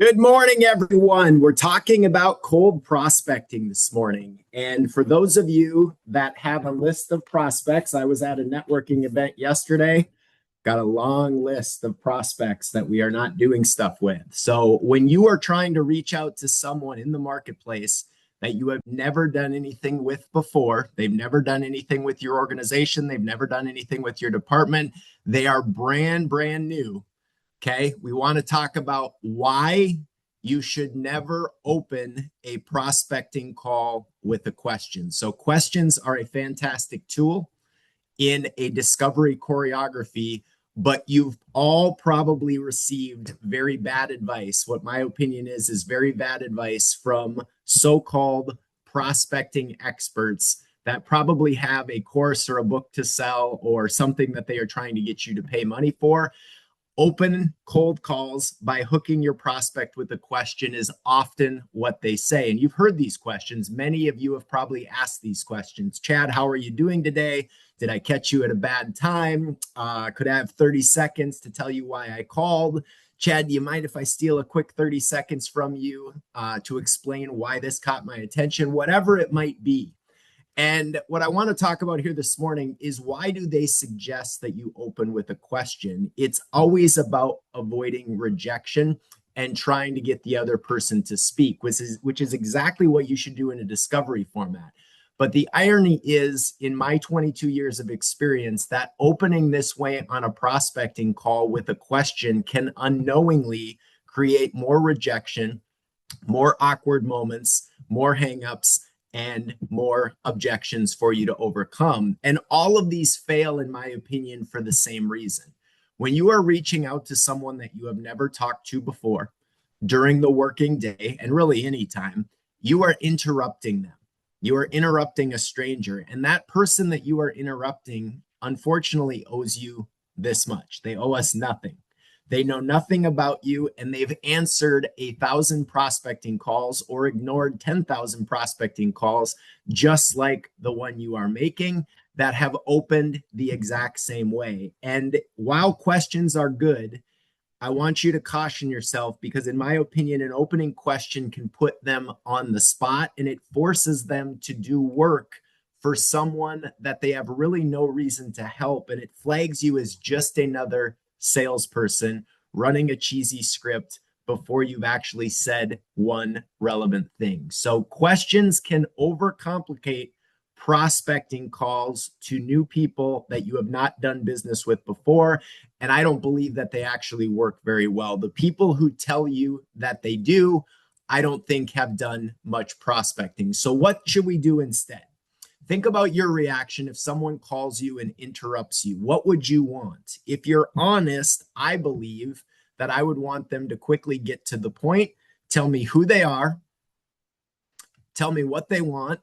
Good morning, everyone. We're talking about cold prospecting this morning. And for those of you that have a list of prospects, I was at a networking event yesterday, got a long list of prospects that we are not doing stuff with. So when you are trying to reach out to someone in the marketplace that you have never done anything with before, they've never done anything with your organization, they've never done anything with your department, they are brand new. Okay, we want to talk about why you should never open a prospecting call with a question. So, questions are a fantastic tool in a discovery choreography, but you've all probably received very bad advice. What my opinion is very bad advice from so called prospecting experts that probably have a course or a book to sell or something that they are trying to get you to pay money for. Open cold calls by hooking your prospect with a question is often what they say. And you've heard these questions. Many of you have probably asked these questions. Chad, how are you doing today? Did I catch you at a bad time? Could I have 30 seconds to tell you why I called? Chad, do you mind if I steal a quick 30 seconds from you to explain why this caught my attention? Whatever it might be. And what I want to talk about here this morning is why do they suggest that you open with a question? It's always about avoiding rejection and trying to get the other person to speak, which is exactly what you should do in a discovery format. But the irony is, in my 22 years of experience, that opening this way on a prospecting call with a question can unknowingly create more rejection, more awkward moments, more hangups, and more objections for you to overcome. And all of these fail, in my opinion, for the same reason. When you are reaching out to someone that you have never talked to before during the working day, and really anytime, you are interrupting them. You are interrupting a stranger. And that person that you are interrupting, unfortunately, owes you this much. They owe us nothing. They know nothing about you, and they've answered 1,000 prospecting calls or ignored 10,000 prospecting calls, just like the one you are making, that have opened the exact same way. And while questions are good, I want you to caution yourself because, in my opinion, an opening question can put them on the spot and it forces them to do work for someone that they have really no reason to help. And it flags you as just another salesperson running a cheesy script before you've actually said one relevant thing. So questions can overcomplicate prospecting calls to new people that you have not done business with before. And I don't believe that they actually work very well. The people who tell you that they do, I don't think have done much prospecting. So what should we do instead? Think about your reaction if someone calls you and interrupts you. What would you want? If you're honest, I believe that I would want them to quickly get to the point, tell me who they are, tell me what they want,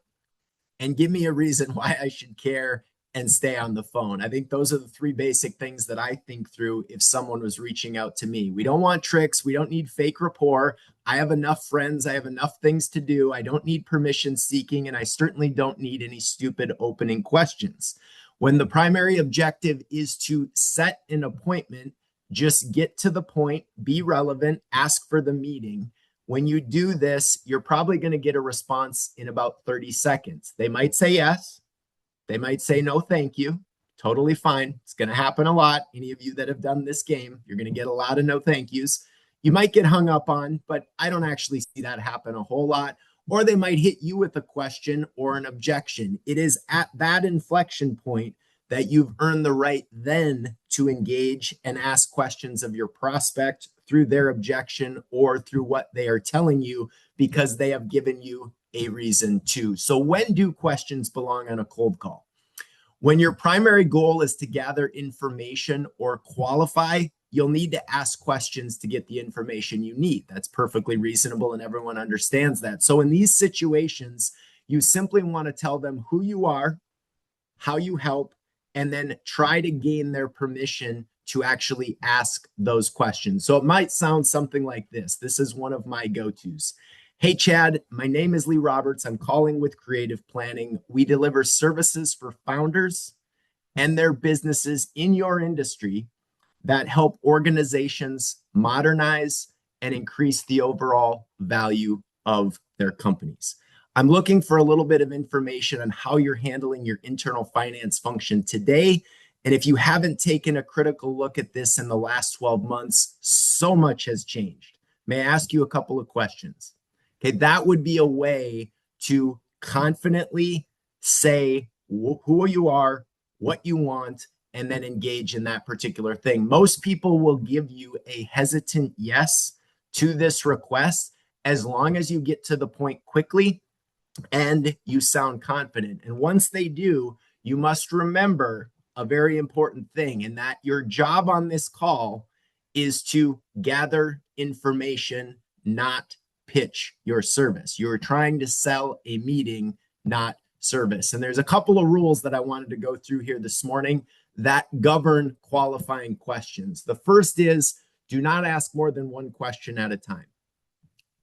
and give me a reason why I should care and stay on the phone. I think those are the three basic things that I think through if someone was reaching out to me. We don't want tricks. We don't need fake rapport. I have enough friends. I have enough things to do. I don't need permission seeking, and I certainly don't need any stupid opening questions. When the primary objective is to set an appointment, just get to the point, be relevant, ask for the meeting. When you do this, you're probably going to get a response in about 30 seconds. They might say yes. They might say no, thank you. Totally fine. It's going to happen a lot. Any of you that have done this game, you're going to get a lot of no thank yous. You might get hung up on, but I don't actually see that happen a whole lot. Or they might hit you with a question or an objection. It is at that inflection point that you've earned the right then to engage and ask questions of your prospect through their objection or through what they are telling you because they have given you a reason to. So when do questions belong on a cold call? When your primary goal is to gather information or qualify, you'll need to ask questions to get the information you need. That's perfectly reasonable and everyone understands that. So in these situations, you simply want to tell them who you are, how you help, and then try to gain their permission to actually ask those questions. So it might sound something like this. This is one of my go-tos. Hey, Chad, my name is Lee Roberts. I'm calling with Creative Planning. We deliver services for founders and their businesses in your industry that help organizations modernize and increase the overall value of their companies. I'm looking for a little bit of information on how you're handling your internal finance function today. And if you haven't taken a critical look at this in the last 12 months, so much has changed. May I ask you a couple of questions? Okay, that would be a way to confidently say who you are, what you want, and then engage in that particular thing. Most people will give you a hesitant yes to this request as long as you get to the point quickly and you sound confident. And once they do, you must remember a very important thing, and that your job on this call is to gather information, not pitch your service. You're trying to sell a meeting, not service. And there's a couple of rules that I wanted to go through here this morning that govern qualifying questions. The first is do not ask more than one question at a time.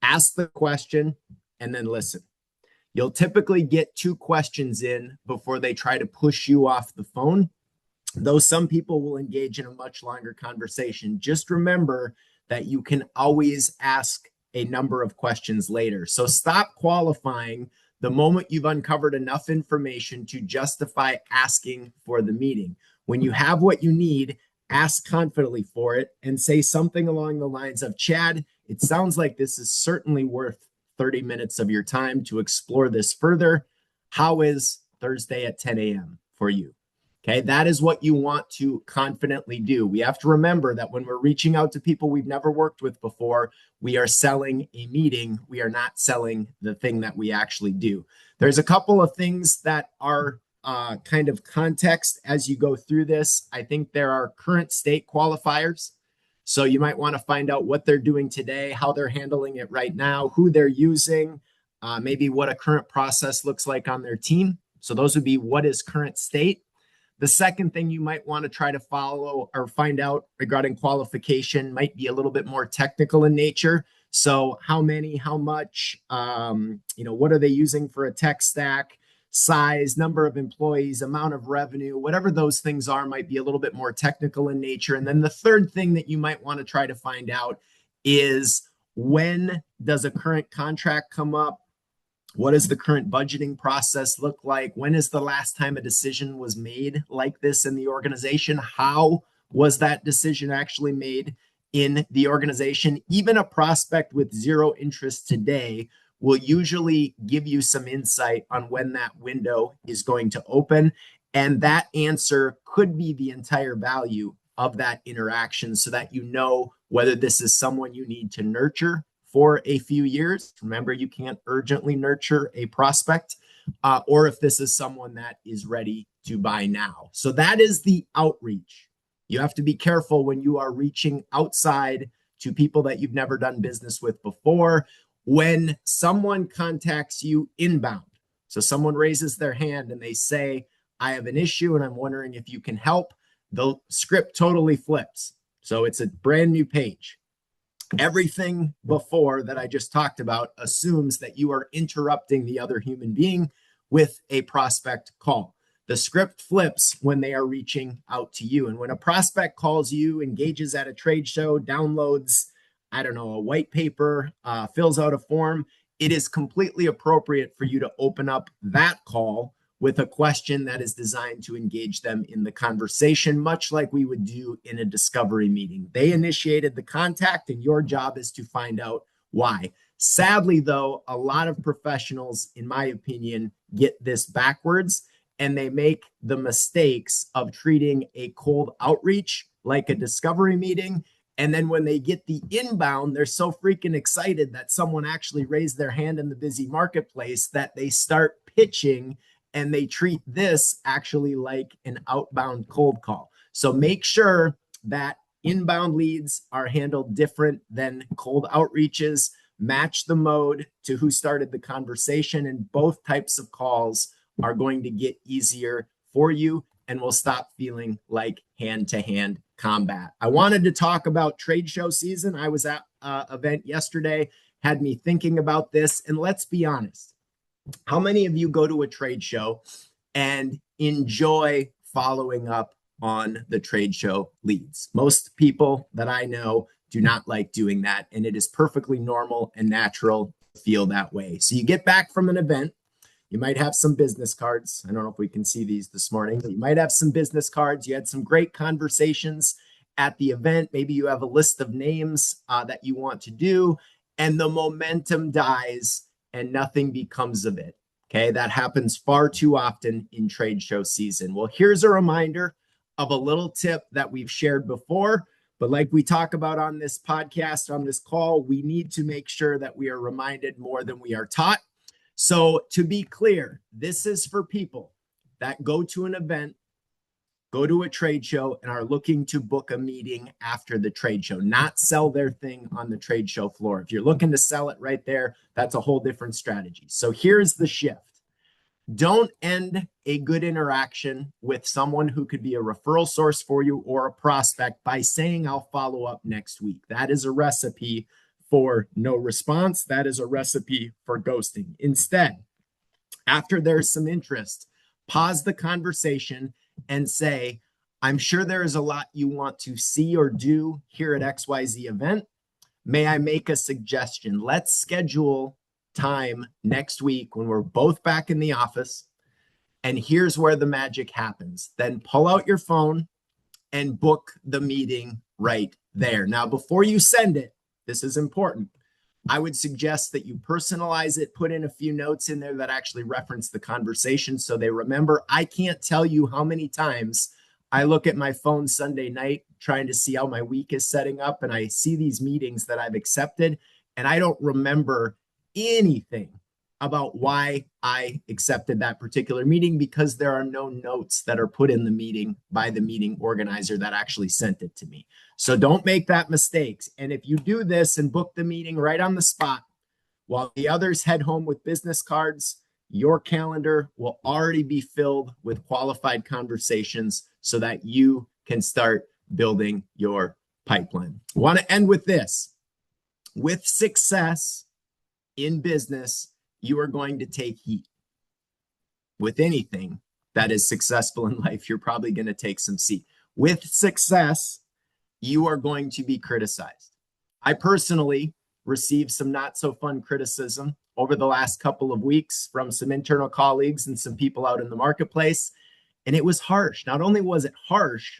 Ask the question and then listen. You'll typically get two questions in before they try to push you off the phone, though some people will engage in a much longer conversation. Just remember that you can always ask a number of questions later. So stop qualifying the moment you've uncovered enough information to justify asking for the meeting. When you have what you need, ask confidently for it and say something along the lines of, Chad, it sounds like this is certainly worth 30 minutes of your time to explore this further. How is Thursday at 10 a.m. for you? Okay, that is what you want to confidently do. We have to remember that when we're reaching out to people we've never worked with before, we are selling a meeting. We are not selling the thing that we actually do. There's a couple of things that are kind of context as you go through this. I think there are current state qualifiers. So you might want to find out what they're doing today, how they're handling it right now, who they're using, maybe what a current process looks like on their team. So those would be what is current state. The second thing you might want to try to follow or find out regarding qualification might be a little bit more technical in nature. So how many, how much, what are they using for a tech stack, size, number of employees, amount of revenue, whatever those things are might be a little bit more technical in nature. And then the third thing that you might want to try to find out is when does a current contract come up? What does the current budgeting process look like? When is the last time a decision was made like this in the organization? How was that decision actually made in the organization? Even a prospect with zero interest today will usually give you some insight on when that window is going to open. And that answer could be the entire value of that interaction so that you know whether this is someone you need to nurture for a few years. Remember, you can't urgently nurture a prospect, or if this is someone that is ready to buy now. So that is the outreach. You have to be careful when you are reaching outside to people that you've never done business with before. When someone contacts you inbound, so someone raises their hand and they say, I have an issue and I'm wondering if you can help, the script totally flips. So it's a brand new page. Everything before that I just talked about assumes that you are interrupting the other human being with a prospect call. The script flips when they are reaching out to you. And when a prospect calls you, engages at a trade show, downloads, a white paper, fills out a form, it is completely appropriate for you to open up that call with a question that is designed to engage them in the conversation, much like we would do in a discovery meeting. They initiated the contact, and your job is to find out why. Sadly, though, a lot of professionals, in my opinion, get this backwards, and they make the mistakes of treating a cold outreach like a discovery meeting. And then when they get the inbound, they're so freaking excited that someone actually raised their hand in the busy marketplace that they start pitching, and they treat this actually like an outbound cold call. So make sure that inbound leads are handled different than cold outreaches. Match the mode to who started the conversation, and both types of calls are going to get easier for you and will stop feeling like hand-to-hand combat. I wanted to talk about trade show season. I was at an event yesterday, had me thinking about this, and let's be honest. How many of you go to a trade show and enjoy following up on the trade show leads? Most people that I know do not like doing that. And it is perfectly normal and natural to feel that way. So you get back from an event, you might have some business cards. I don't know if we can see these this morning, but you might have some business cards. You had some great conversations at the event. Maybe you have a list of names that you want to do, and the momentum dies and nothing becomes of it. Okay, that happens far too often in trade show season. Well, here's a reminder of a little tip that we've shared before, but like we talk about on this podcast, on this call, we need to make sure that we are reminded more than we are taught. So to be clear, this is for people that go to an event, go to a trade show, and are looking to book a meeting after the trade show, not sell their thing on the trade show floor. If you're looking to sell it right there, that's a whole different strategy. So here's the shift. Don't end a good interaction with someone who could be a referral source for you or a prospect by saying, I'll follow up next week. That is a recipe for no response. That is a recipe for ghosting. Instead, after there's some interest, pause the conversation and say, I'm sure there is a lot you want to see or do here at XYZ event. May I make a suggestion? Let's schedule time next week when we're both back in the office. And here's where the magic happens. Then pull out your phone and book the meeting right there. Now, before you send it, this is important. I would suggest that you personalize it, put in a few notes in there that actually reference the conversation so they remember. I can't tell you how many times I look at my phone Sunday night trying to see how my week is setting up, and I see these meetings that I've accepted, and I don't remember anything about why I accepted that particular meeting because there are no notes that are put in the meeting by the meeting organizer that actually sent it to me. So don't make that mistake. And if you do this and book the meeting right on the spot while the others head home with business cards, your calendar will already be filled with qualified conversations so that you can start building your pipeline. I want to end with this. With success in business, you are going to take heat. With anything that is successful in life, you're probably going to take some heat. With success, you are going to be criticized. I personally received some not so fun criticism over the last couple of weeks from some internal colleagues and some people out in the marketplace, and it was harsh. Not only was it harsh,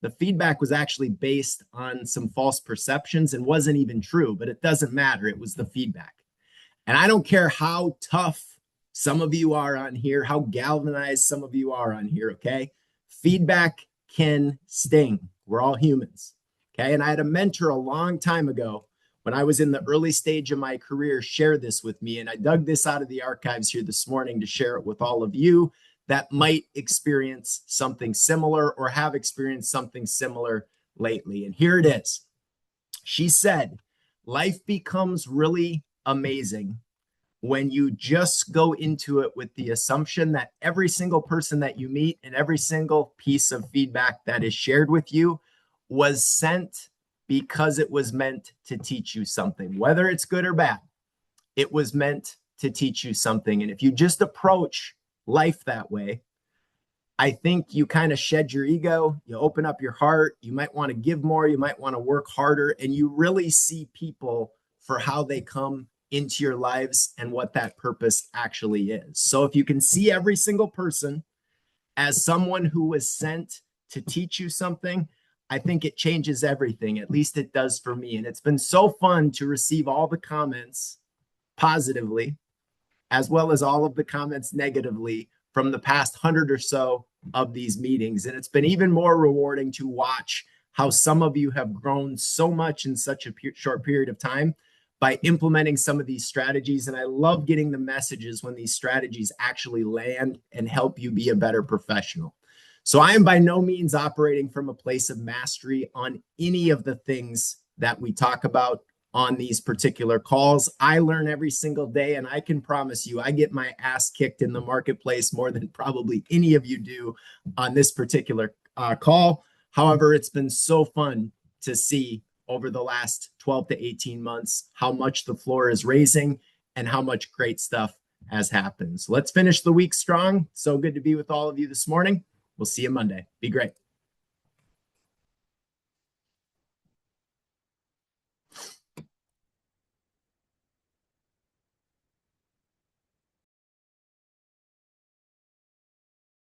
the feedback was actually based on some false perceptions and wasn't even true, but it doesn't matter. It was the feedback. And I don't care how tough some of you are on here, how galvanized some of you are on here, okay? Feedback can sting. We're all humans, okay? And I had a mentor a long time ago when I was in the early stage of my career share this with me, and I dug this out of the archives here this morning to share it with all of you that might experience something similar or have experienced something similar lately. And here it is. She said, life becomes really amazing when you just go into it with the assumption that every single person that you meet and every single piece of feedback that is shared with you was sent because it was meant to teach you something. Whether it's good or bad, it was meant to teach you something. And if you just approach life that way, I think you kind of shed your ego, you open up your heart, you might want to give more, you might want to work harder, and you really see people for how they come into your lives and what that purpose actually is. So if you can see every single person as someone who was sent to teach you something, I think it changes everything. At least it does for me. And it's been so fun to receive all the comments positively, as well as all of the comments negatively from the past 100 or so of these meetings. And it's been even more rewarding to watch how some of you have grown so much in such a short period of time by implementing some of these strategies. And I love getting the messages when these strategies actually land and help you be a better professional. So I am by no means operating from a place of mastery on any of the things that we talk about on these particular calls. I learn every single day, and I can promise you I get my ass kicked in the marketplace more than probably any of you do on this particular call. However, it's been so fun to see over the last 12 to 18 months how much the floor is raising and how much great stuff has happened. So let's finish the week strong. So good to be with all of you this morning. We'll see you Monday. Be great.